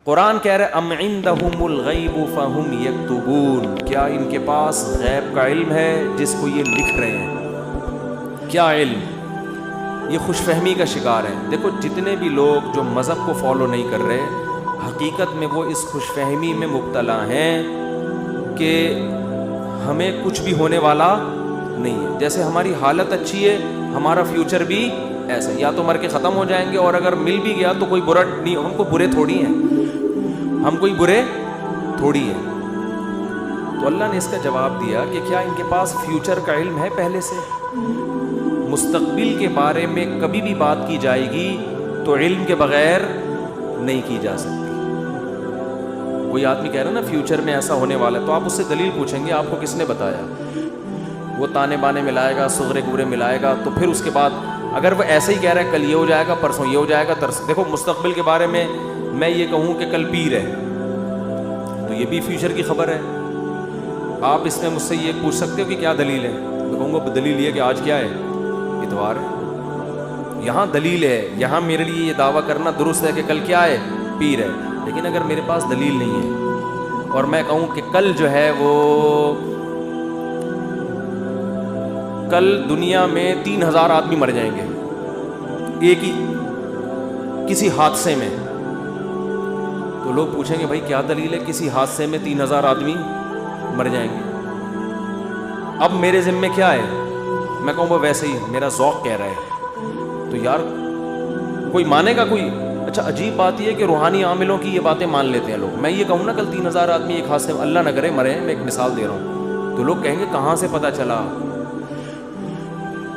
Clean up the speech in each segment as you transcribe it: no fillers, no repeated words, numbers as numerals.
قرآن کہہ رہا ہے ام عندہم الغیب فہم یکتبون، کیا ان کے پاس غیب کا علم ہے جس کو یہ لکھ رہے ہیں؟ کیا علم؟ یہ خوش فہمی کا شکار ہے. دیکھو جتنے بھی لوگ جو مذہب کو فالو نہیں کر رہے، حقیقت میں وہ اس خوش فہمی میں مبتلا ہیں کہ ہمیں کچھ بھی ہونے والا نہیں ہے. جیسے ہماری حالت اچھی ہے ہمارا فیوچر بھی ایسا، یا تو مر کے ختم ہو جائیں گے، اور اگر مل بھی گیا تو کوئی برا نہیں، ہم کو برے تھوڑی ہیں، ہم کوئی برے تھوڑی ہیں. تو اللہ نے اس کا جواب دیا کہ کیا ان کے پاس فیوچر کا علم ہے پہلے سے؟ مستقبل کے بارے میں کبھی بھی بات کی جائے گی تو علم کے بغیر نہیں کی جا سکتی. کوئی آدمی کہہ رہا ہے نا فیوچر میں ایسا ہونے والا ہے، تو آپ اس سے دلیل پوچھیں گے آپ کو کس نے بتایا؟ وہ تانے بانے ملائے گا، صغرے گورے ملائے گا، تو پھر اس کے بعد اگر وہ ایسے ہی کہہ رہا ہے کل یہ ہو جائے گا، پرسوں یہ ہو جائے گا، دیکھو مستقبل کے بارے میں میں یہ کہوں کہ کل پیر ہے تو یہ بھی فیوچر کی خبر ہے. آپ اس میں مجھ سے یہ پوچھ سکتے ہو کہ کیا دلیل ہے؟ میں کہوں گا دلیل یہ کہ آج کیا ہے؟ اتوار ہے. یہاں دلیل ہے، یہاں میرے لیے یہ دعویٰ کرنا درست ہے کہ کل کیا ہے؟ پیر ہے. لیکن اگر میرے پاس دلیل نہیں ہے اور میں کہوں کہ کل جو ہے وہ کل دنیا میں 3000 آدمی مر جائیں گے ایک ہی کسی حادثے میں، تو لوگ پوچھیں گے بھائی کیا دلیل ہے کسی حادثے میں 3000 آدمی مر جائیں گے؟ اب میرے ذمے کیا ہے؟ میں کہوں وہ ویسے ہی میرا ذوق کہہ رہا ہے. تو یار کوئی مانے گا کوئی؟ اچھا عجیب بات یہ ہے کہ روحانی عاملوں کی یہ باتیں مان لیتے ہیں لوگ. میں یہ کہوں نا کل 3000 آدمی ایک حادثے میں، اللہ نہ کرے مرے، میں ایک مثال دے رہا ہوں، تو لوگ کہیں گے کہاں سے پتہ چلا؟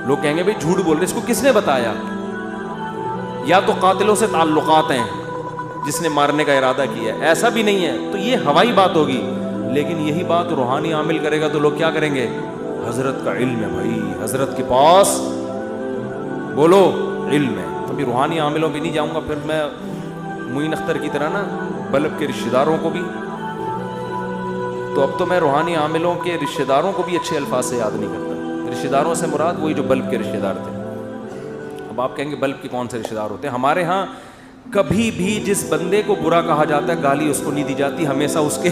لوگ کہیں گے بھائی جھوٹ بول رہے، اس کو کس نے بتایا؟ یا تو قاتلوں سے تعلقات ہیں جس نے مارنے کا ارادہ کیا ہے، ایسا بھی نہیں ہے تو یہ ہوائی بات ہوگی. لیکن یہی بات روحانی عامل کرے گا تو لوگ کیا کریں گے؟ حضرت کا علم ہے بھائی، حضرت کے پاس بولو علم ہے. ابھی روحانی عاملوں پہ نہیں جاؤں گا، پھر میں معین اختر کی طرح نا بلب کے رشتہ داروں کو بھی، تو اب تو میں روحانی عاملوں کے رشتہ داروں کو بھی اچھے الفاظ سے یاد نہیں کرتا. رشتہ داروں سے مراد وہی جو بلب کے رشتہ دار تھے. اب آپ کہیں گے بلب کے کون سے رشتہ دار ہوتے ہیں؟ ہمارے ہاں کبھی بھی جس بندے کو برا کہا جاتا ہے گالی اس کو نہیں دی جاتی، ہمیشہ اس کے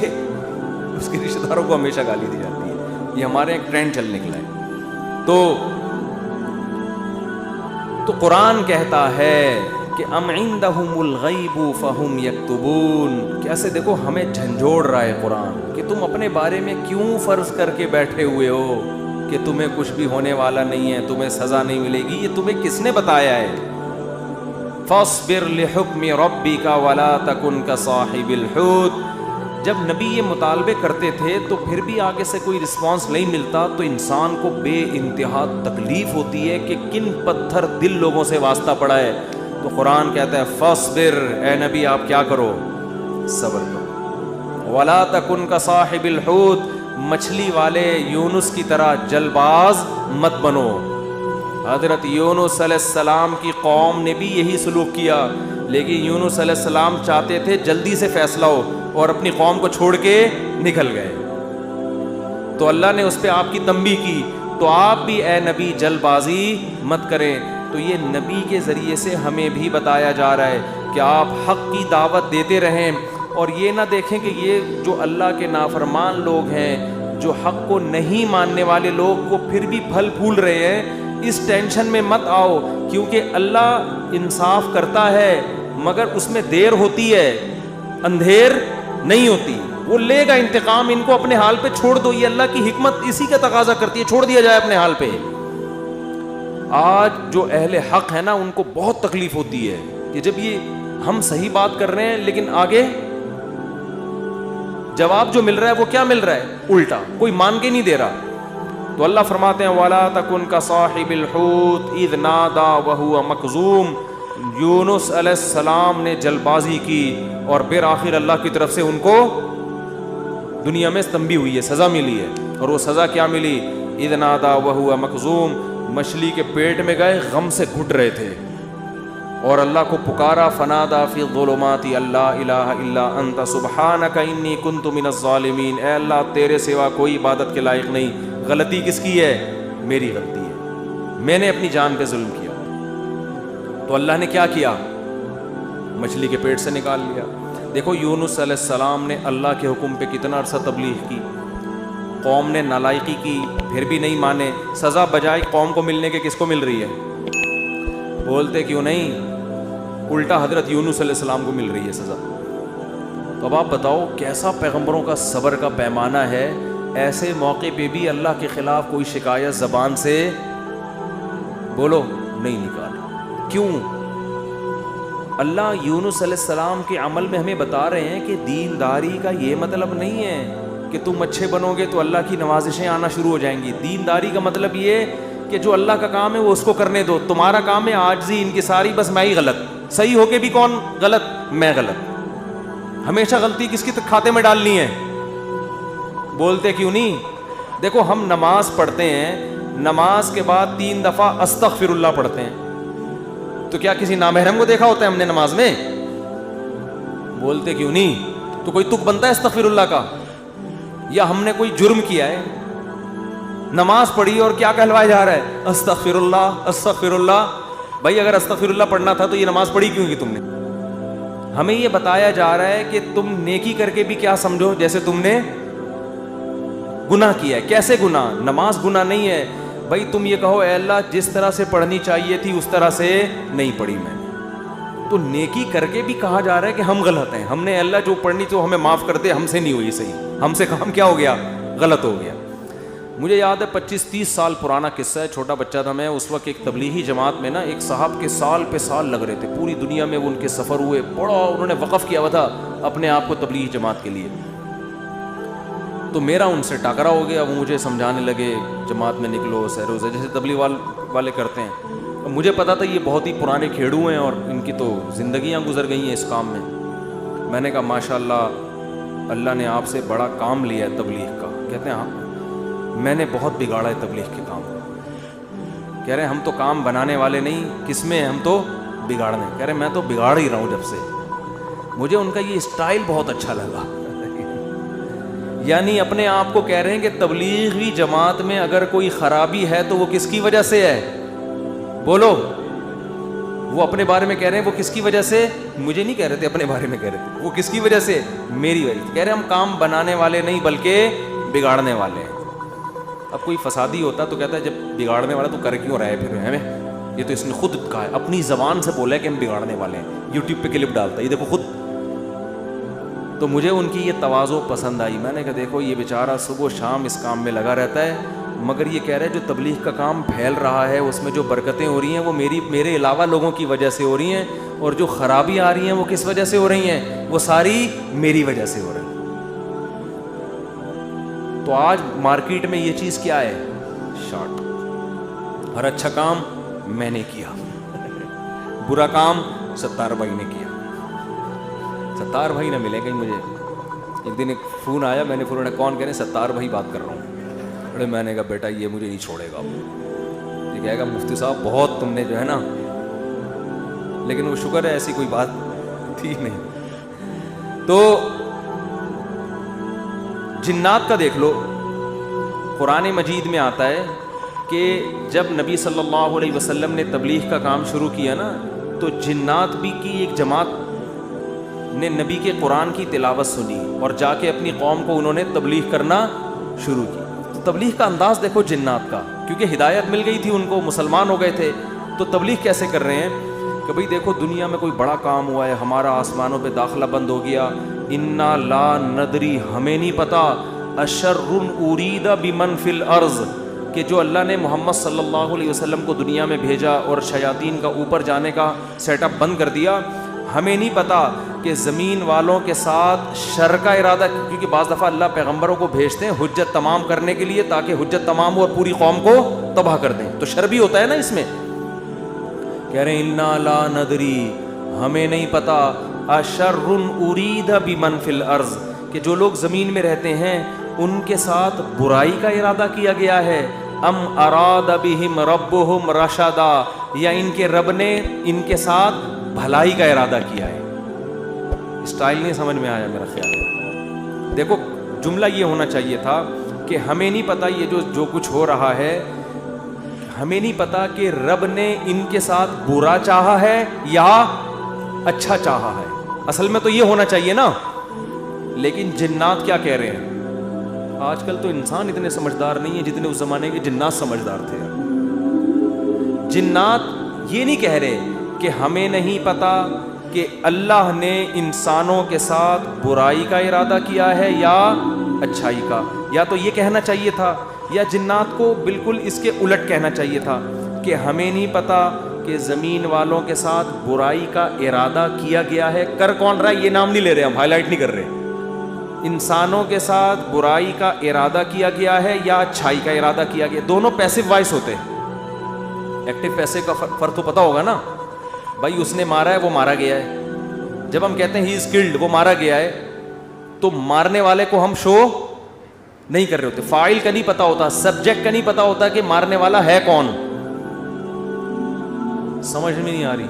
رشتہ داروں کو ہمیشہ گالی دی جاتی ہے. یہ ہمارے ایک ٹرینڈ چل نکلا ہے. تو قرآن کہتا ہے کہ ام عندہم الغیب فہم یکتبون. کیسے دیکھو ہمیں جھنجھوڑ رہا ہے قرآن کہ تم اپنے بارے میں کیوں فرض کر کے بیٹھے ہوئے ہو کہ تمہیں کچھ بھی ہونے والا نہیں ہے، تمہیں سزا نہیں ملے گی. یہ تمہیں کس نے بتایا ہے؟ فاصبر لحکم ربک ولا تکن کصاحب الحوت. جب نبی یہ مطالبے کرتے تھے تو پھر بھی آگے سے کوئی رسپانس نہیں ملتا تو انسان کو بے انتہا تکلیف ہوتی ہے کہ کن پتھر دل لوگوں سے واسطہ پڑا ہے. تو قرآن کہتا ہے فاصبر، اے نبی آپ کیا کرو؟ صبر کرو. ولا تکن کصاحب الحوت، مچھلی والے یونس کی طرح جل باز مت بنو. حضرت یونس علیہ السلام کی قوم نے بھی یہی سلوک کیا، لیکن یونس علیہ السلام چاہتے تھے جلدی سے فیصلہ ہو اور اپنی قوم کو چھوڑ کے نکل گئے. تو اللہ نے اس پہ آپ کی تنبیہ کی. تو آپ بھی اے نبی جل بازی مت کریں. تو یہ نبی کے ذریعے سے ہمیں بھی بتایا جا رہا ہے کہ آپ حق کی دعوت دیتے رہیں اور یہ نہ دیکھیں کہ یہ جو اللہ کے نافرمان لوگ ہیں، جو حق کو نہیں ماننے والے لوگ، وہ پھر بھی پھل پھول رہے ہیں. اس ٹینشن میں مت آؤ، کیونکہ اللہ انصاف کرتا ہے مگر اس میں دیر ہوتی ہے، اندھیر نہیں ہوتی. وہ لے گا انتقام، ان کو اپنے حال پہ چھوڑ دو. یہ اللہ کی حکمت اسی کا تقاضا کرتی ہے، چھوڑ دیا جائے اپنے حال پہ. آج جو اہل حق ہے نا ان کو بہت تکلیف ہوتی ہے کہ جب یہ ہم صحیح بات کر رہے ہیں لیکن آگے جواب جو مل رہا ہے وہ کیا مل رہا ہے؟ الٹا، کوئی مان کے نہیں دے رہا. تو اللہ فرماتے ہیں وَلَا تَكُنْ كَصَاحِبِ الْحُوتِ إِذْ نَادَى وَهُوَ مَكْظُومٌ. یونس علیہ السلام نے جل بازی کی اور بالآخر اللہ کی طرف سے ان کو دنیا میں تنبیہ ہوئی ہے، سزا ملی ہے. اور وہ سزا کیا ملی؟ اِذْ نَادَى وَهُوَ مَكْظُومٌ. مچھلی کے پیٹ میں گئے، غم سے گھٹ رہے تھے اور اللہ کو پکارا. فنادا فی الظلمات اللہ الہ الا انت سبحانک انی کنت من الظالمین. اے اللہ تیرے سوا کوئی عبادت کے لائق نہیں. غلطی کس کی ہے؟ میری غلطی ہے، میں نے اپنی جان پہ ظلم کیا. تو اللہ نے کیا کیا؟ مچھلی کے پیٹ سے نکال لیا. دیکھو یونس علیہ السلام نے اللہ کے حکم پہ کتنا عرصہ تبلیغ کی، قوم نے نالائقی کی، پھر بھی نہیں مانے، سزا بجائے قوم کو ملنے کے کس کو مل رہی ہے؟ بولتے کیوں نہیں؟ الٹا حضرت یونس علیہ السلام کو مل رہی ہے سزا۔ تو اب آپ بتاؤ کیسا پیغمبروں کا صبر کا پیمانہ ہے، ایسے موقع پہ بھی اللہ کے خلاف کوئی شکایت زبان سے بولو نہیں نکالا۔ کیوں؟ اللہ یونس علیہ السلام کے عمل میں ہمیں بتا رہے ہیں کہ دینداری کا یہ مطلب نہیں ہے کہ تم اچھے بنو گے تو اللہ کی نوازشیں آنا شروع ہو جائیں گی۔ دینداری کا مطلب یہ کہ جو اللہ کا کام ہے وہ اس کو کرنے دو، تمہارا کام ہے عاجزی انکساری، بس میں ہی غلط، صحیح ہو کے بھی کون غلط؟ میں غلط۔ ہمیشہ غلطی کس کی کھاتے میں ڈالنی ہے؟ بولتے کیوں نہیں؟ دیکھو ہم نماز پڑھتے ہیں، نماز کے بعد 3 دفعہ استغفر اللہ پڑھتے ہیں، تو کیا کسی نامحرم کو دیکھا ہوتا ہے ہم نے نماز میں؟ بولتے کیوں نہیں؟ تو کوئی تک بنتا ہے استغفر اللہ کا؟ یا ہم نے کوئی جرم کیا ہے، نماز پڑھی اور کیا کہلوایا جا رہا ہے؟ استغفر اللہ استغفر اللہ۔ بھائی اگر استغفر اللہ پڑھنا تھا تو یہ نماز پڑھی کیوں کی تم نے؟ ہمیں یہ بتایا جا رہا ہے کہ تم نیکی کر کے بھی کیا سمجھو جیسے تم نے گناہ کیا ہے۔ کیسے گناہ؟ نماز گناہ نہیں ہے بھائی، تم یہ کہو اے اللہ جس طرح سے پڑھنی چاہیے تھی اس طرح سے نہیں پڑھی میں نے، تو نیکی کر کے بھی کہا جا رہا ہے کہ ہم غلط ہیں، ہم نے اللہ جو پڑھنی تو ہمیں معاف کر دے، ہم سے نہیں ہوئی صحیح، ہم سے کام کیا ہو گیا؟ غلط ہو گیا۔ مجھے یاد ہے 25-30 سال پرانا قصہ ہے، چھوٹا بچہ تھا میں اس وقت، ایک تبلیغی جماعت میں نا ایک صاحب کے سال پہ سال لگ رہے تھے، پوری دنیا میں وہ ان کے سفر ہوئے، بڑا انہوں نے وقف کیا ہوا تھا اپنے آپ کو تبلیغی جماعت کے لیے۔ تو میرا ان سے ٹاکرا ہو گیا، وہ مجھے سمجھانے لگے جماعت میں نکلو سہروزہ جیسے تبلیغ والے کرتے ہیں۔ مجھے پتا تھا یہ بہت ہی پرانے کھیڑو ہیں اور ان کی تو زندگیاں گزر گئی ہیں اس کام میں۔ میں نے کہا ماشاءاللہ اللہ نے آپ سے بڑا کام لیا ہے تبلیغ کا۔ کہتے ہیں ہاں میں نے بہت بگاڑا ہے تبلیغ کے کام کو۔ کہہ رہے ہم تو کام بنانے والے نہیں، کس میں ہم تو بگاڑنے۔ کہہ رہے میں تو بگاڑ ہی رہا ہوں جب سے۔ مجھے ان کا یہ اسٹائل بہت اچھا لگا، یعنی اپنے آپ کو کہہ رہے ہیں کہ تبلیغی جماعت میں اگر کوئی خرابی ہے تو وہ کس کی وجہ سے ہے؟ بولو۔ وہ اپنے بارے میں کہہ رہے ہیں وہ کس کی وجہ سے؟ مجھے نہیں کہہ رہے تھے، اپنے بارے میں کہہ رہے تھے وہ کس کی وجہ سے؟ میری وجہ سے۔ کہہ رہے ہم کام بنانے والے نہیں بلکہ بگاڑنے والے ہیں۔ اب کوئی فسادی ہوتا تو کہتا ہے جب بگاڑنے والا تو کر کیوں رہا ہے پھر ہمیں؟ یہ تو اس نے خود کہا ہے، اپنی زبان سے بولا ہے کہ ہم بگاڑنے والے ہیں، یوٹیوب پہ کلپ ڈالتا ہے یہ دیکھو خود۔ تو مجھے ان کی یہ تواضع پسند آئی۔ میں نے کہا دیکھو یہ بیچارہ صبح و شام اس کام میں لگا رہتا ہے، مگر یہ کہہ رہا ہے جو تبلیغ کا کام پھیل رہا ہے اس میں جو برکتیں ہو رہی ہیں وہ میرے علاوہ لوگوں کی وجہ سے ہو رہی ہیں، اور جو خرابی آ رہی ہیں وہ کس وجہ سے ہو رہی ہیں؟ وہ ساری میری وجہ سے ہو رہی ہیں۔ تو آج مارکیٹ میں یہ چیز کیا ہے؟ شارٹ۔ ہر اچھا کام میں نے کیا، برا کام ستار بھائی نے کیا۔ ستار بھائی نہ ملے کہیں مجھے۔ ایک دن ایک فون آیا، میں نے فون اٹھایا، کون؟ کہہ رہے ستار بھائی بات کر رہا ہوں۔ بڑے میں نے کہا بیٹا یہ مجھے نہیں چھوڑے گا، یہ کہے گا مفتی صاحب بہت تم نے جو ہے نا، لیکن وہ شکر ہے ایسی کوئی بات تھی نہیں۔ تو جنات کا دیکھ لو، قرآن مجید میں آتا ہے کہ جب نبی صلی اللہ علیہ وسلم نے تبلیغ کا کام شروع کیا نا تو جنات بھی کی ایک جماعت نے نبی کے قرآن کی تلاوت سنی اور جا کے اپنی قوم کو انہوں نے تبلیغ کرنا شروع کی۔ تو تبلیغ کا انداز دیکھو جنات کا، کیونکہ ہدایت مل گئی تھی ان کو، مسلمان ہو گئے تھے، تو تبلیغ کیسے کر رہے ہیں کہ بھئی دیکھو دنیا میں کوئی بڑا کام ہوا ہے، ہمارا آسمانوں پہ داخلہ بند ہو گیا، انا لا ندری ہمیں نہیں پتا، اشر ارید بمن فی الارض کہ جو اللہ نے محمد صلی اللہ علیہ وسلم کو دنیا میں بھیجا اور شیاطین کا اوپر جانے کا سیٹ اپ بند کر دیا، ہمیں نہیں پتا کہ زمین والوں کے ساتھ شر کا ارادہ، کیونکہ بعض دفعہ اللہ پیغمبروں کو بھیجتے ہیں حجت تمام کرنے کے لیے تاکہ حجت تمام ہو اور پوری قوم کو تباہ کر دیں، تو شر بھی ہوتا ہے نا اس میں۔ کہہ رہے ہیں انا لا ندری ہمیں نہیں پتا، اشر ارید بمن فی الارض کہ جو لوگ زمین میں رہتے ہیں ان کے ساتھ برائی کا ارادہ کیا گیا ہے، ام اراد بہم ربہم رشدا یا ان کے رب نے ان کے ساتھ بھلائی کا ارادہ کیا ہے۔ اسٹائل نہیں سمجھ میں آیا میرا خیال ہے۔ دیکھو جملہ یہ ہونا چاہیے تھا کہ ہمیں نہیں پتا یہ جو کچھ ہو رہا ہے، ہمیں نہیں پتا کہ رب نے ان کے ساتھ برا چاہا ہے یا اچھا چاہا ہے۔ اصل میں تو یہ ہونا چاہیے نا. لیکن جنات کیا کہہ رہے ہیں؟ آج کل تو انسان اتنے سمجھدار نہیں ہے جتنے اس زمانے کے جنات سمجھدار تھے. جنات یہ نہیں کہہ رہے کہ ہمیں نہیں پتا کہ اللہ نے انسانوں کے ساتھ برائی کا ارادہ کیا ہے یا اچھائی کا. یا تو یہ کہنا چاہیے تھا, یا جنات کو بالکل اس کے الٹ کہنا چاہیے تھا کہ ہمیں نہیں پتا کہ زمین والوں کے ساتھ برائی کا ارادہ کیا گیا ہے. کر کون رہا ہے یہ نام نہیں لے رہے, ہم ہائی لائٹ نہیں کر رہے. انسانوں کے ساتھ برائی کا ارادہ کیا گیا ہے یا اچھائی کا ارادہ کیا گیا. دونوں پیسو وائس ہوتے ہیں. ایکٹیو پیسے کا فرق تو پتا ہوگا نا. بھائی اس نے مارا ہے, وہ مارا گیا ہے. جب ہم کہتے ہیں ہی از کلڈ, وہ مارا گیا ہے, تو مارنے والے کو ہم شو نہیں کر رہے ہوتے. فاعل کا نہیں پتا ہوتا, سبجیکٹ کا نہیں پتا ہوتا کہ مارنے والا ہے کون. سمجھ میں نہیں آ رہی.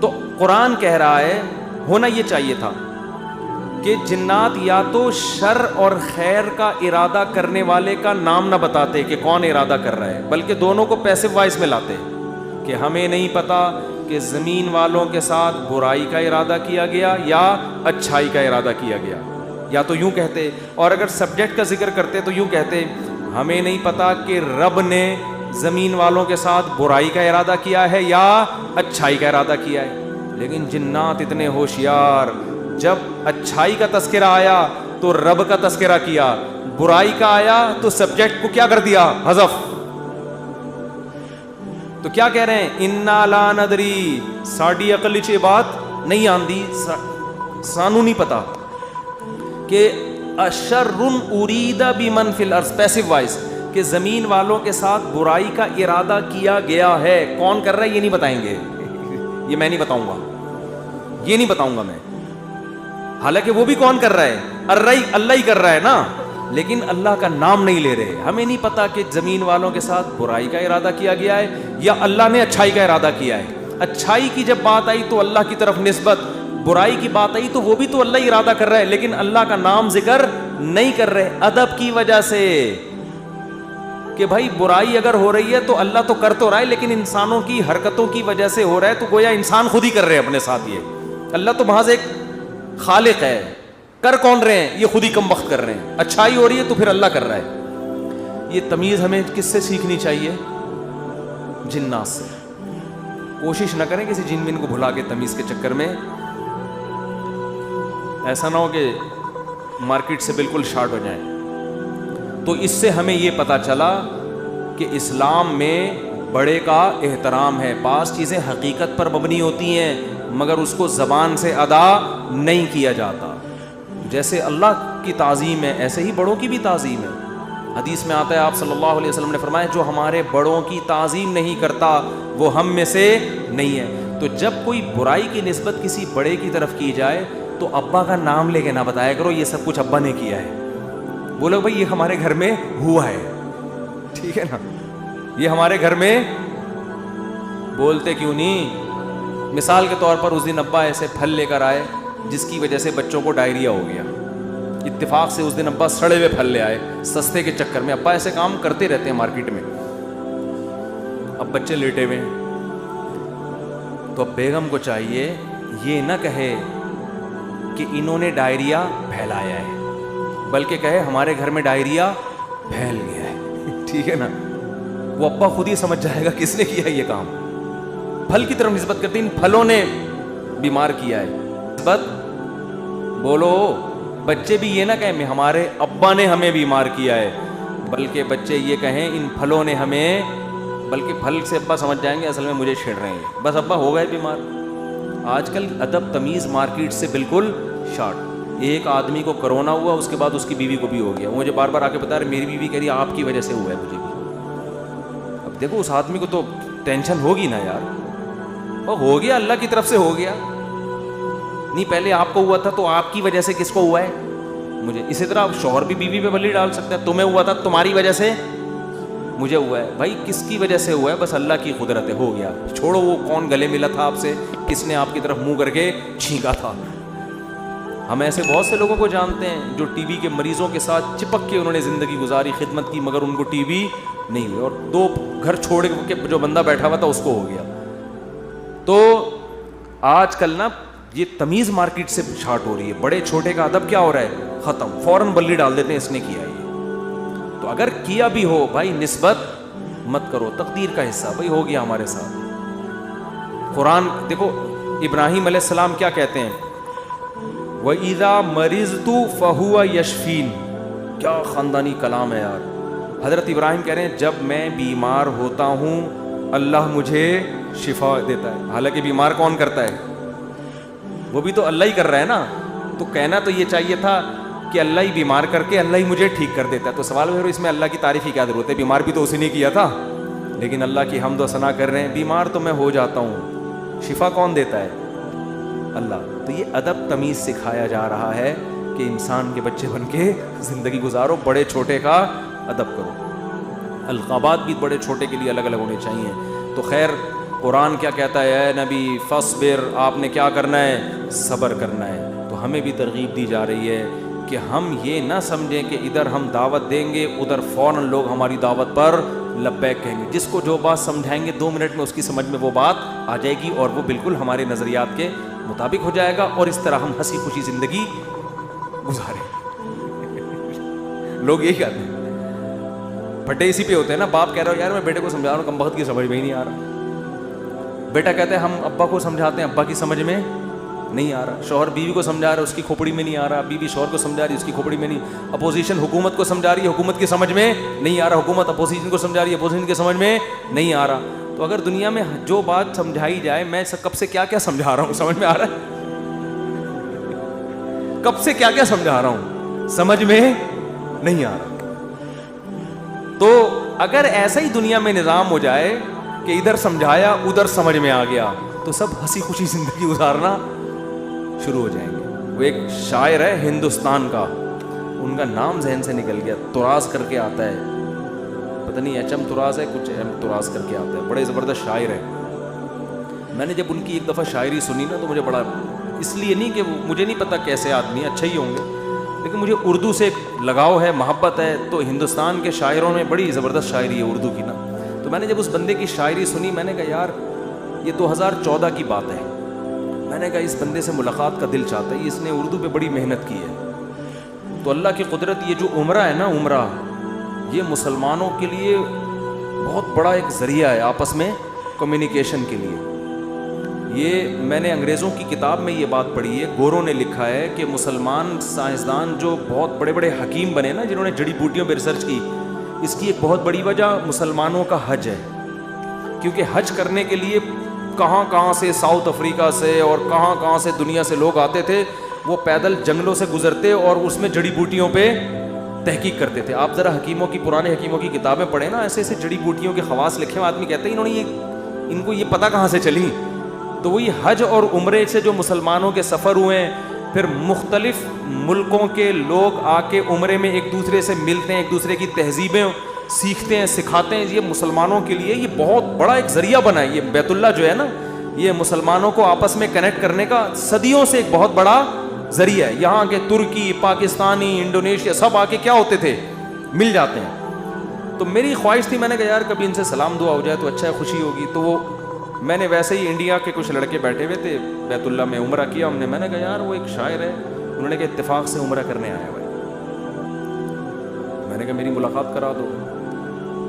تو قرآن کہہ رہا ہے ہونا یہ چاہیے تھا کہ جنات یا تو شر اور خیر کا ارادہ کرنے والے کا نام نہ بتاتے کہ کون ارادہ کر رہا ہے, بلکہ دونوں کو پیسو وائس میں لاتے کہ ہمیں نہیں پتا کہ زمین والوں کے ساتھ برائی کا ارادہ کیا گیا یا اچھائی کا ارادہ کیا گیا. یا تو یوں کہتے, اور اگر سبجیکٹ کا ذکر کرتے تو یوں کہتے ہمیں نہیں پتا کہ رب نے زمین والوں کے ساتھ برائی کا ارادہ کیا ہے یا اچھائی کا ارادہ کیا ہے. لیکن جنات اتنے ہوشیار, جب اچھائی کا تذکرہ آیا تو رب کا تذکرہ کیا, برائی کا آیا تو سبجیکٹ کو کیا کر دیا, حذف. تو کیا کہہ رہے ہیں, انا لا ندری, ساڈی عقل چ بات نہیں آندی, سانو نہیں پتا کہ اشر ارید بمن فی الارض, پیسو وائس, کہ زمین والوں کے ساتھ برائی کا ارادہ کیا گیا ہے. کون کر رہا ہے یہ نہیں بتائیں گے, یہ میں نہیں بتاؤں گا, یہ نہیں بتاؤں گا میں. حالانکہ وہ بھی کون کر رہا ہے, اللہ ہی کر رہا ہے نا, لیکن اللہ کا نام نہیں لے رہے. ہمیں نہیں پتا کہ زمین والوں کے ساتھ برائی کا ارادہ کیا گیا ہے یا اللہ نے اچھائی کا ارادہ کیا ہے. اچھائی کی جب بات آئی تو اللہ کی طرف نسبت, برائی کی بات آئی تو وہ بھی تو اللہ ہی ارادہ کر رہا ہے, لیکن اللہ کا نام ذکر نہیں کر رہے. ادب کی وجہ سے کہ بھائی برائی اگر ہو رہی ہے تو اللہ تو کر تو رہا ہے, لیکن انسانوں کی حرکتوں کی وجہ سے ہو رہا ہے, تو گویا انسان خود ہی کر رہے ہیں اپنے ساتھ. یہ اللہ تو محض ایک خالق ہے, کر کون رہے ہیں, یہ خود ہی کم وقت کر رہے ہیں. اچھائی ہو رہی ہے تو پھر اللہ کر رہا ہے. یہ تمیز ہمیں کس سے سیکھنی چاہیے, جنات سے. کوشش نہ کریں کسی جن من کو بھلا کے تمیز کے چکر میں, ایسا نہ ہو کہ مارکیٹ سے بالکل شارٹ ہو جائیں. تو اس سے ہمیں یہ پتا چلا کہ اسلام میں بڑے کا احترام ہے. بعض چیزیں حقیقت پر مبنی ہوتی ہیں مگر اس کو زبان سے ادا نہیں کیا جاتا. جیسے اللہ کی تعظیم ہے ایسے ہی بڑوں کی بھی تعظیم ہے. حدیث میں آتا ہے, آپ صلی اللہ علیہ وسلم نے فرمایا جو ہمارے بڑوں کی تعظیم نہیں کرتا وہ ہم میں سے نہیں ہے. تو جب کوئی برائی کی نسبت کسی بڑے کی طرف کی جائے تو ابا کا نام لے کے نہ بتایا کرو یہ سب کچھ ابا نے کیا ہے. بولو بھائی یہ ہمارے گھر میں ہوا ہے, ٹھیک ہے نا, یہ ہمارے گھر میں. بولتے کیوں نہیں؟ مثال کے طور پر اس دن ابا ایسے پھل لے کر آئے جس کی وجہ سے بچوں کو ڈائریا ہو گیا. اتفاق سے اس دن ابا سڑے ہوئے پھل لے آئے سستے کے چکر میں. ابا ایسے کام کرتے رہتے ہیں مارکیٹ میں. اب بچے لیٹے ہوئے ہیں تو اب بیگم کو چاہیے یہ نہ کہے کہ انہوں نے ڈائریا پھیلایا ہے, بلکہ کہے ہمارے گھر میں ڈائریا پھیل گیا ہے. ٹھیک ہے نا, وہ ابا خود ہی سمجھ جائے گا کس نے کیا یہ کام. پھل کی طرف نسبت کرتے ہیں, ان پھلوں نے بیمار کیا ہے. نسبت بولو, بچے بھی یہ نہ کہیں ہمارے ابا نے ہمیں بیمار کیا ہے, بلکہ بچے یہ کہیں ان پھلوں نے ہمیں, بلکہ پھل سے ابا سمجھ جائیں گے اصل میں مجھے چھیڑ رہے ہیں, بس ابا ہو گئے بیمار. آج کل ادب تمیز مارکیٹ سے بالکل شارٹ. ایک آدمی کو کرونا ہوا, اس کے بعد اس کی بیوی کو بھی ہو گیا. وہ مجھے بار بار آ کے بتا رہے میری بیوی کہہ رہی آپ کی وجہ سے ہوا ہے مجھے بھی. اب دیکھو اس آدمی کو تو ٹینشن ہوگی نا یار, وہ ہو گیا اللہ کی طرف سے ہو گیا, نہیں پہلے آپ کو ہوا تھا تو آپ کی وجہ سے کس کو ہوا ہے, مجھے. اسی طرح شوہر بھی بیوی پہ بلی ڈال سکتا ہے, تمہیں ہوا تھا تمہاری وجہ سے مجھے ہوا ہے. بھائی کس کی وجہ سے ہوا ہے, بس اللہ کی قدرت ہے, ہو گیا. چھوڑو وہ کون گلے ملا تھا آپ سے, کس نے آپ کی طرف منہ کر کے چھینکا تھا. ہم ایسے بہت سے لوگوں کو جانتے ہیں جو ٹی بی کے مریضوں کے ساتھ چپک کے انہوں نے زندگی گزاری, خدمت کی, مگر ان کو ٹی بی نہیں ہوئی, اور 2 گھر چھوڑ کے جو بندہ بیٹھا ہوا تھا اس کو ہو گیا. تو آج کل نا یہ تمیز مارکیٹ سے شارٹ ہو رہی ہے. بڑے چھوٹے کا ادب کیا ہو رہا ہے؟ ختم. فوراً بلی ڈال دیتے ہیں اس نے کیا ہے. تو اگر کیا بھی ہو بھائی نسبت مت کرو, تقدیر کا حصہ بھائی ہو گیا ہمارے ساتھ. قرآن دیکھو ابراہیم علیہ السلام کیا کہتے ہیں, وَإِذَا مَرِضْتُ فَهُوَ يَشْفِينِ. کیا خاندانی کلام ہے یار. حضرت ابراہیم کہہ رہے ہیں جب میں بیمار ہوتا ہوں اللہ مجھے شفا دیتا ہے. حالانکہ بیمار کون کرتا ہے؟ وہ بھی تو اللہ ہی کر رہا ہے نا. تو کہنا تو یہ چاہیے تھا کہ اللہ ہی بیمار کر کے اللہ ہی مجھے ٹھیک کر دیتا ہے. تو سوال ہے اس میں اللہ کی تعریف کی کیا ضرورت ہے؟ بیمار بھی تو اسی نے کیا تھا. لیکن اللہ کی حمد و ثنا کر رہے ہیں, بیمار تو میں ہو جاتا ہوں, شفا کون دیتا ہے؟ اللہ. تو یہ ادب تمیز سکھایا جا رہا ہے کہ انسان کے بچے بن کے زندگی گزارو, بڑے چھوٹے کا ادب کرو. القابات بھی بڑے چھوٹے کے لیے الگ الگ ہونے چاہیے. تو خیر قرآن کیا کہتا ہے؟ اے نبی فاصبر, آپ نے کیا کرنا ہے؟ صبر کرنا ہے. تو ہمیں بھی ترغیب دی جا رہی ہے کہ ہم یہ نہ سمجھیں کہ ادھر ہم دعوت دیں گے ادھر فوراً لوگ ہماری دعوت پر لبیک کہیں گے. جس کو جو بات سمجھائیں گے 2 منٹ میں اس کی سمجھ میں وہ بات آ جائے گی اور وہ بالکل ہمارے نظریات کے مطابق ہو جائے گا, اور اس طرح ہم ہنسی خوشی زندگی گزاریں. لوگ یہی کہتے ہیں, پھٹے اسی پہ ہوتے ہیں نا. باپ کہہ رہا ہو یار میں بیٹے کو سمجھا رہا ہوں, کم بخت کی سمجھ میں ہی نہیں آ رہا. بیٹا کہتے ہیں ہم ابا کو سمجھاتے ہیں, ابا کی سمجھ میں نہیں آ رہا. شوہر بیوی کو سمجھا رہا ہے, اس کی کھوپڑی میں نہیں آ رہا. بیوی شوہر کو سمجھا رہی ہے, اس کی کھوپڑی میں نہیں. اپوزیشن حکومت کو سمجھا رہی ہے, حکومت کی سمجھ میں نہیں آ رہا. حکومت اپوزیشن کو سمجھا رہی ہے, اپوزیشن کی سمجھ میں نہیں آ رہا. تو اگر دنیا میں جو بات سمجھائی جائے, میں کب سے کیا کیا سمجھا رہا ہوں سمجھ میں آ رہا ہے؟ کب سے کیا کیا سمجھا رہا ہوں سمجھ میں نہیں آ رہا. تو اگر ایسا ہی دنیا میں نظام ہو جائے کہ ادھر سمجھایا ادھر سمجھ میں آ گیا, تو سب ہنسی خوشی زندگی گزارنا شروع ہو جائیں گے. وہ ایک شاعر ہے ہندوستان کا, ان کا نام ذہن سے نکل گیا, تراز کر کے آتا ہے, پتہ نہیں ایچ ایم تراز ہے, کچھ ایم تراز کر کے آتا ہے. بڑے زبردست شاعر ہے. میں نے جب ان کی ایک دفعہ شاعری سنی نا تو مجھے بڑا, اس لیے نہیں کہ مجھے نہیں پتا کیسے آدمی, اچھا ہی ہوں گے, لیکن مجھے اردو سے لگاؤ ہے, محبت ہے. تو ہندوستان کے شاعروں میں بڑی زبردست شاعری ہے اردو کی نا. تو میں نے جب اس بندے کی شاعری سنی, میں نے کہا یار یہ 2014 کی بات ہے. میں نے کہا اس بندے سے ملاقات کا دل چاہتا ہے, اس نے اردو پہ بڑی محنت کی ہے. تو اللہ کی قدرت, یہ جو عمرہ ہے نا, عمرہ یہ مسلمانوں کے لیے بہت بڑا ایک ذریعہ ہے آپس میں کمیونیکیشن کے لیے. یہ میں نے انگریزوں کی کتاب میں یہ بات پڑھی ہے, گوروں نے لکھا ہے کہ مسلمان سائنسدان جو بہت بڑے بڑے حکیم بنے نا, جنہوں نے جڑی بوٹیوں پہ ریسرچ کی, اس کی ایک بہت بڑی وجہ مسلمانوں کا حج ہے. کیونکہ حج کرنے کے لیے کہاں کہاں سے, ساؤتھ افریقہ سے اور کہاں کہاں سے دنیا سے لوگ آتے تھے. وہ پیدل جنگلوں سے گزرتے اور اس میں جڑی بوٹیوں پہ تحقیق کرتے تھے. آپ ذرا حکیموں کی, پرانے حکیموں کی کتابیں پڑھیں نا, ایسے ایسے جڑی بوٹیوں کے خواص لکھے ہوئے. آدمی کہتے ہیں انہوں نے ان کو یہ پتہ کہاں سے چلی. تو وہی حج اور عمرے سے جو مسلمانوں کے سفر ہوئے ہیں, پھر مختلف ملکوں کے لوگ آ کے عمرے میں ایک دوسرے سے ملتے ہیں, ایک دوسرے کی تہذیبیں سیکھتے ہیں, سکھاتے ہیں. یہ مسلمانوں کے لیے یہ بہت بڑا ایک ذریعہ بنا ہے. یہ بیت اللہ جو ہے نا, یہ مسلمانوں کو آپس میں کنیکٹ کرنے کا صدیوں سے ایک بہت بڑا ذریعہ ہے. یہاں کے ترکی, پاکستانی, انڈونیشیا سب آ کے کیا ہوتے تھے, مل جاتے ہیں. تو میری خواہش تھی, میں نے کہا یار کبھی ان سے سلام دعا ہو جائے تو اچھا ہے, خوشی ہوگی. تو وہ میں نے ویسے ہی انڈیا کے کچھ لڑکے بیٹھے ہوئے تھے, بیت اللہ میں عمرہ کیا ہم نے. میں نے کہا یار وہ ایک شاعر ہے, انہوں نے کہا اتفاق سے عمرہ کرنے آیا بھائی. میں نے کہا میری ملاقات کرا دو.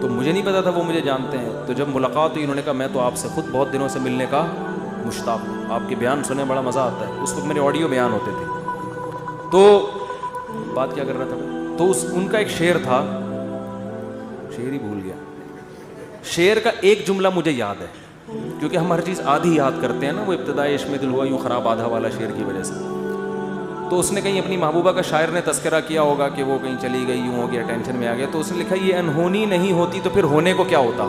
تو مجھے نہیں پتا تھا وہ مجھے جانتے ہیں. تو جب ملاقات ہوئی, انہوں نے کہا میں تو آپ سے خود بہت دنوں سے ملنے کا مشتاق ہوں, آپ کے بیان سنے بڑا مزہ آتا ہے. اس وقت میرے آڈیو بیان ہوتے تھے. تو بات کیا کر رہا تھا, تو ان کا ایک شعر تھا, شعر ہی بھول گیا. شعر کا ایک جملہ مجھے یاد ہے, کیونکہ ہم ہر چیز آدھی یاد کرتے ہیں نا. وہ ابتدائی عشق میں دل ہوا یوں خراب آدھا والا شعر کی وجہ سے. تو اس نے کہیں اپنی محبوبہ کا شاعر نے تذکرہ کیا ہوگا کہ وہ کہیں چلی گئی, یوں ہو گیا, ٹینشن میں آ گیا. تو اس نے لکھا یہ انہونی نہیں ہوتی تو پھر ہونے کو کیا ہوتا.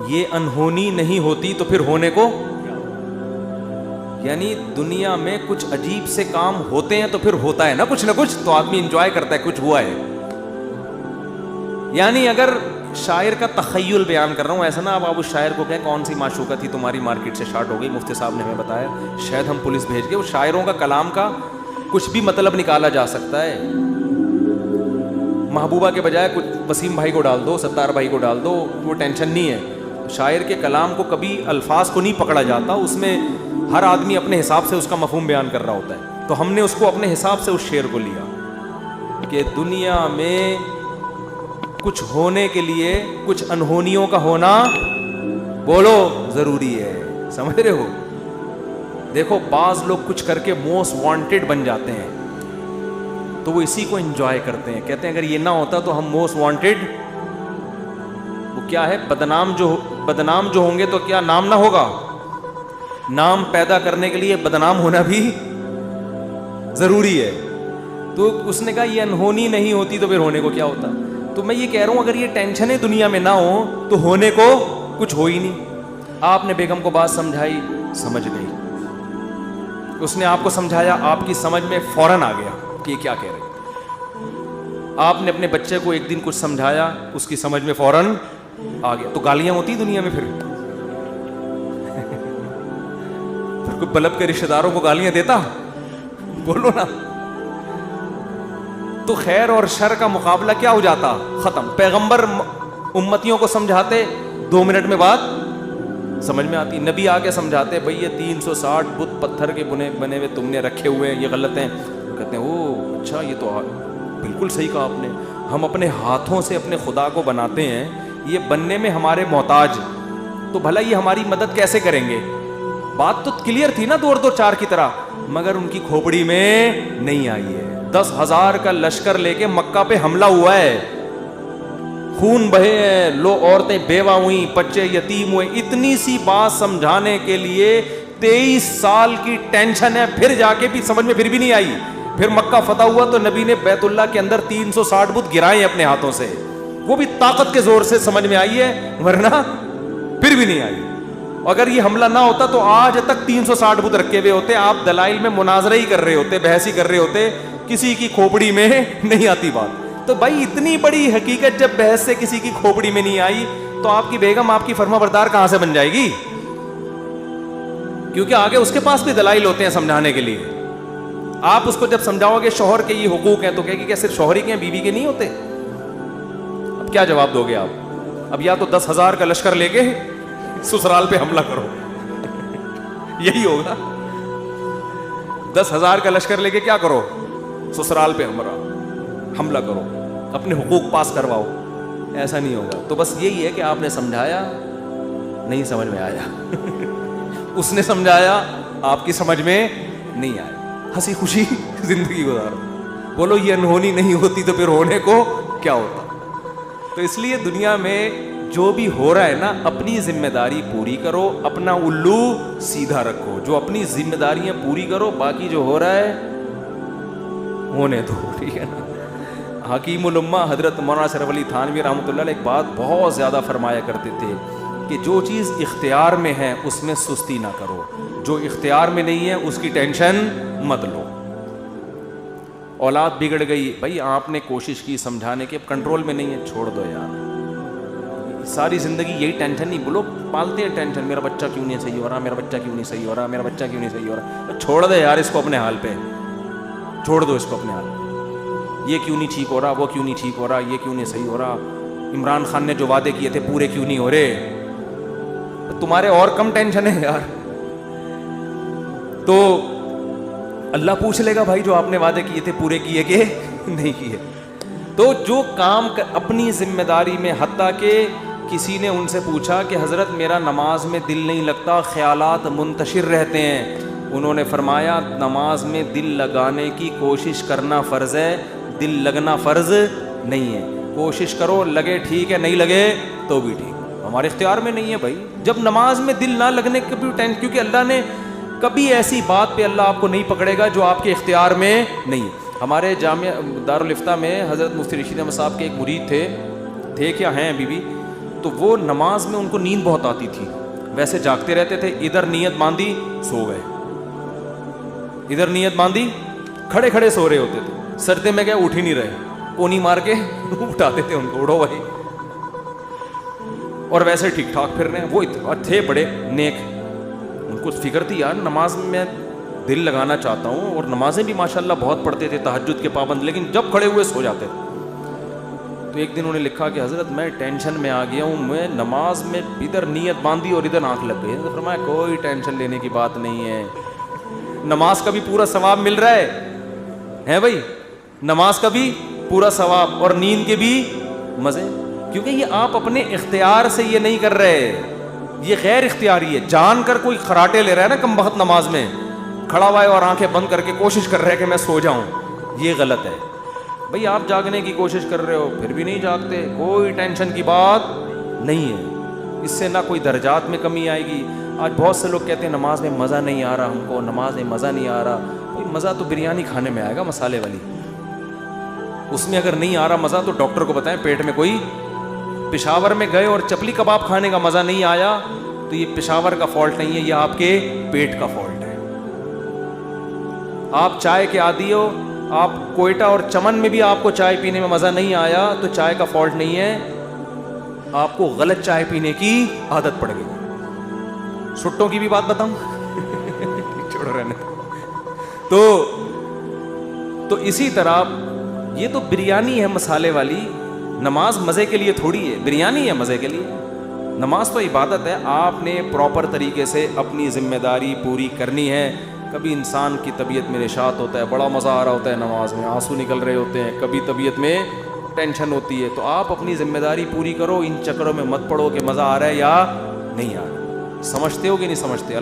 یہ انہونی نہیں ہوتی تو پھر ہونے کو, یعنی دنیا میں کچھ عجیب سے کام ہوتے ہیں تو پھر ہوتا ہے نا کچھ نہ کچھ, تو آدمی انجوائے کرتا ہے کچھ ہوا ہے. یعنی اگر شاعر کا تخیل بیان کر رہا ہوں, ایسا نا اب آپ اس شاعر کو کہیں کون سی معشوقہ تھی تمہاری مارکیٹ سے شارٹ ہو گئی, مفتی صاحب نے ہمیں بتایا, شاید ہم پولیس بھیج کے. وہ شاعروں کا کلام کا کچھ بھی مطلب نکالا جا سکتا ہے. محبوبہ کے بجائے کچھ وسیم بھائی کو ڈال دو, ستار بھائی کو ڈال دو, وہ ٹینشن نہیں ہے. شاعر کے کلام کو کبھی الفاظ کو نہیں پکڑا جاتا, اس میں ہر آدمی اپنے حساب سے اس کا مفہوم بیان کر رہا ہوتا ہے. تو ہم نے اس کو اپنے حساب سے اس شعر کو لیا کہ دنیا میں کچھ ہونے کے لیے کچھ انہونیوں کا ہونا بولو ضروری ہے. سمجھ رہے ہو؟ دیکھو بعض لوگ کچھ کر کے موسٹ وانٹیڈ بن جاتے ہیں تو وہ اسی کو انجوائے کرتے ہیں, کہتے ہیں اگر یہ نہ ہوتا تو ہم موسٹ وانٹیڈ, وہ کیا ہے, بدنام جو ہوں گے تو کیا نام نہ ہوگا؟ نام پیدا کرنے کے لیے بدنام ہونا بھی ضروری ہے. تو اس نے کہا یہ انہونی نہیں ہوتی تو پھر ہونے کو کیا ہوتا. تو میں یہ کہہ رہا ہوں اگر یہ ٹینشنیں دنیا میں نہ ہو تو ہونے کو کچھ ہو ہی نہیں. آپ نے بیگم کو بات سمجھائی, سمجھ گئی, اس نے آپ کو سمجھایا, آپ کی سمجھ میں فوراً آ گیا کہ یہ کیا کہہ رہے. آپ نے اپنے بچے کو ایک دن کچھ سمجھایا, اس کی سمجھ میں فوراً آ گیا. تو گالیاں ہوتی دنیا میں پھر کوئی بلب کے رشتہ داروں کو گالیاں دیتا؟ بولو نا. تو خیر اور شر کا مقابلہ کیا ہو جاتا؟ ختم. پیغمبر امتیوں کو سمجھاتے, 2 منٹ میں بات سمجھ میں آتی. نبی آگے سمجھاتے بھئی یہ 360 بت پتھر کے بنے ہوئے تم نے رکھے ہوئے ہیں, یہ غلط ہیں. کہتے ہیں او اچھا یہ تو بالکل صحیح کہا آپ نے, ہم اپنے ہاتھوں سے اپنے خدا کو بناتے ہیں, یہ بننے میں ہمارے محتاج, تو بھلا یہ ہماری مدد کیسے کریں گے؟ بات تو کلیئر تھی نا 2-4 کی طرح, مگر ان کی کھوپڑی میں نہیں آئی ہے. 10,000 کا لشکر لے کے مکہ پہ حملہ ہوا ہے, خون بہے ہیں, لو عورتیں بیوہ ہوئیں, بچے یتیم ہوئے. اتنی سی بات سمجھانے کے لیے 23 سال کی ٹینشن ہے, پھر جا کے بھی سمجھ میں پھر بھی نہیں آئی. پھر مکہ فتح ہوا تو نبی نے بیت اللہ کے اندر 360 بت گرائے اپنے ہاتھوں سے, وہ بھی طاقت کے زور سے سمجھ میں آئی ہے, ورنہ پھر بھی نہیں آئی. اگر یہ حملہ نہ ہوتا تو آج تک 360 بت رکھے ہوئے ہوتے, آپ دلائل میں مناظرہ ہی کر رہے ہوتے, بحث ہی کر رہے ہوتے, کسی کی کھوپڑی میں نہیں آتی بات. تو بھائی اتنی بڑی حقیقت جب بحث سے کسی کی کھوپڑی میں نہیں آئی تو آپ کی بیگم آپ کی فرما بردار کہاں سے بن جائے گی؟ کیونکہ آگے اس کے پاس بھی دلائل ہوتے ہیں سمجھانے کے لیے. آپ اس کو جب سمجھاؤ گے شوہر کے یہ حقوق ہیں تو کہے گی کہ صرف شوہر ہی کے ہیں, بیوی کے نہیں ہوتے. اب کیا جواب دو گے آپ؟ اب یا تو 10,000 کا لشکر لے کے سسرال پہ حملہ کرو, یہی ہوگا. 10,000 کا لشکر لے کے کیا کرو؟ سسرال پہ حملہ کرو, اپنے حقوق پاس کرواؤ. ایسا نہیں ہوگا. تو بس یہی ہے کہ آپ نے سمجھایا, نہیں سمجھ میں آیا. اس نے سمجھایا, آپ کی سمجھ میں نہیں آیا. ہنسی خوشی زندگی گزارو. بولو یہ انہونی نہیں ہوتی تو پھر ہونے کو کیا ہوتا. تو اس لیے دنیا میں جو بھی ہو رہا ہے نا, اپنی ذمہ داری پوری کرو, اپنا الو سیدھا رکھو. جو اپنی ذمہ داریاں پوری کرو, باقی جو ہو رہا ہے ہونے دو, ٹھیک ہے نا. حکیم الامہ حضرت مولانا اشرف علی تھانوی رحمۃ اللہ علیہ ایک بات بہت زیادہ فرمایا کرتے تھے کہ جو چیز اختیار میں ہے اس میں سستی نہ کرو, جو اختیار میں نہیں ہے اس کی ٹینشن مت لو. اولاد بگڑ گئی, بھائی آپ نے کوشش کی سمجھانے کی, اب کنٹرول میں نہیں ہے, چھوڑ دو یار. ساری زندگی یہی ٹینشن نہیں, بولو پالتے ہیں ٹینشن, میرا بچہ کیوں نہیں صحیح ہو رہا, میرا بچہ کیوں نہیں صحیح ہو رہا, میرا بچہ کیوں نہیں صحیح ہو رہا. چھوڑ دے یار اس کو اپنے حال پہ, چھوڑ دو اس کو اپنے حال. یہ کیوں نہیں ٹھیک ہو رہا, وہ کیوں نہیں ٹھیک ہو رہا, یہ کیوں نہیں صحیح ہو رہا, عمران خان نے جو وعدے کیے تھے پورے کیوں نہیں ہو رہے. تمہارے اور کم ٹینشن ہے یار. تو اللہ پوچھ لے گا بھائی جو آپ نے وعدے کیے تھے پورے کیے کہ نہیں کیے. تو جو کام اپنی ذمہ داری میں, حتیٰ کہ کسی نے ان سے پوچھا کہ حضرت میرا نماز میں دل نہیں لگتا, خیالات منتشر رہتے ہیں. انہوں نے فرمایا نماز میں دل لگانے کی کوشش کرنا فرض ہے, دل لگنا فرض نہیں ہے. کوشش کرو, لگے ٹھیک ہے, نہیں لگے تو بھی ٹھیک, ہمارے اختیار میں نہیں ہے بھائی. جب نماز میں دل نہ لگنے کے بھی ٹینشن, کیونکہ اللہ نے کبھی ایسی بات پہ اللہ آپ کو نہیں پکڑے گا جو آپ کے اختیار میں نہیں. ہمارے جامعہ دارالفتہ میں حضرت مفتی رشید احمد صاحب کے ایک مرید تھے کیا ہیں ابھی بھی, تو وہ نماز میں ان کو نیند بہت آتی تھی, ویسے جاگتے رہتے تھے, ادھر نیت باندھی سو گئے, ادھر نیت باندھی کھڑے کھڑے سو رہے ہوتے تھے. سردے میں گئے اٹھ ہی نہیں رہے, کونی مار کے اٹھاتے تھے ان کو, اٹھو بھائی. اور ویسے ٹھیک ٹھاک پھر رہے ہیں. وہ تھے بڑے نیک, ان کو فکر تھی یار نماز میں دل لگانا چاہتا ہوں, اور نمازیں بھی ماشاءاللہ بہت پڑھتے تھے, تہجد کے پابند, لیکن جب کھڑے ہوئے سو جاتے تھے. تو ایک دن انہوں نے لکھا کہ حضرت میں ٹینشن میں آ گیا ہوں, میں نماز میں ادھر نیت باندھی اور ادھر آنکھ لگ گئی. تو فرمایا کوئی ٹینشن لینے کی بات نہیں ہے, نماز کا بھی پورا ثواب مل رہا ہے بھائی, نماز کا بھی پورا ثواب اور نیند کے بھی مزے, کیونکہ یہ آپ اپنے اختیار سے یہ نہیں کر رہے, یہ غیر اختیاری ہے. جان کر کوئی خراٹے لے رہا ہے نا کم بخت نماز میں, کھڑا ہوا ہے اور آنکھیں بند کر کے کوشش کر رہا ہے کہ میں سو جاؤں, یہ غلط ہے. بھئی آپ جاگنے کی کوشش کر رہے ہو پھر بھی نہیں جاگتے, کوئی ٹینشن کی بات نہیں ہے, اس سے نہ کوئی درجات میں کمی آئے گی. آج بہت سے لوگ کہتے ہیں نماز میں مزہ نہیں آ رہا ہم کو, نماز میں مزہ نہیں آ رہا. کوئی مزہ تو بریانی کھانے میں آئے گا مسالے والی, اس میں اگر نہیں آ رہا مزہ تو ڈاکٹر کو بتائیں. پیٹ میں کوئی پشاور میں گئے اور چپلی کباب کھانے کا مزہ نہیں آیا تو یہ پشاور کا فالٹ نہیں ہے, یہ آپ کے پیٹ کا فالٹ ہے. آپ چائے کے عادی ہو, آپ کوئٹہ اور چمن میں بھی آپ کو چائے پینے میں مزہ نہیں آیا تو چائے کا فالٹ نہیں ہے, آپ کو غلط چائے پینے کی عادت پڑ گئی. سٹوں کی بھی بات بتاؤں چھوڑو رہنے. تو اسی طرح یہ تو بریانی ہے مسالے والی, نماز مزے کے لیے تھوڑی ہے, بریانی ہے مزے کے لیے. نماز تو عبادت ہے, آپ نے پراپر طریقے سے اپنی ذمہ داری پوری کرنی ہے. کبھی انسان کی طبیعت میں نشاط ہوتا ہے, بڑا مزہ آ رہا ہوتا ہے نماز میں, آنسو نکل رہے ہوتے ہیں, کبھی طبیعت میں ٹینشن ہوتی ہے, تو آپ اپنی ذمہ داری پوری کرو, ان چکروں میں مت پڑو کہ مزہ آ رہا ہے یا نہیں آ رہا. سمجھتے ہو کہ نہیں سمجھتے؟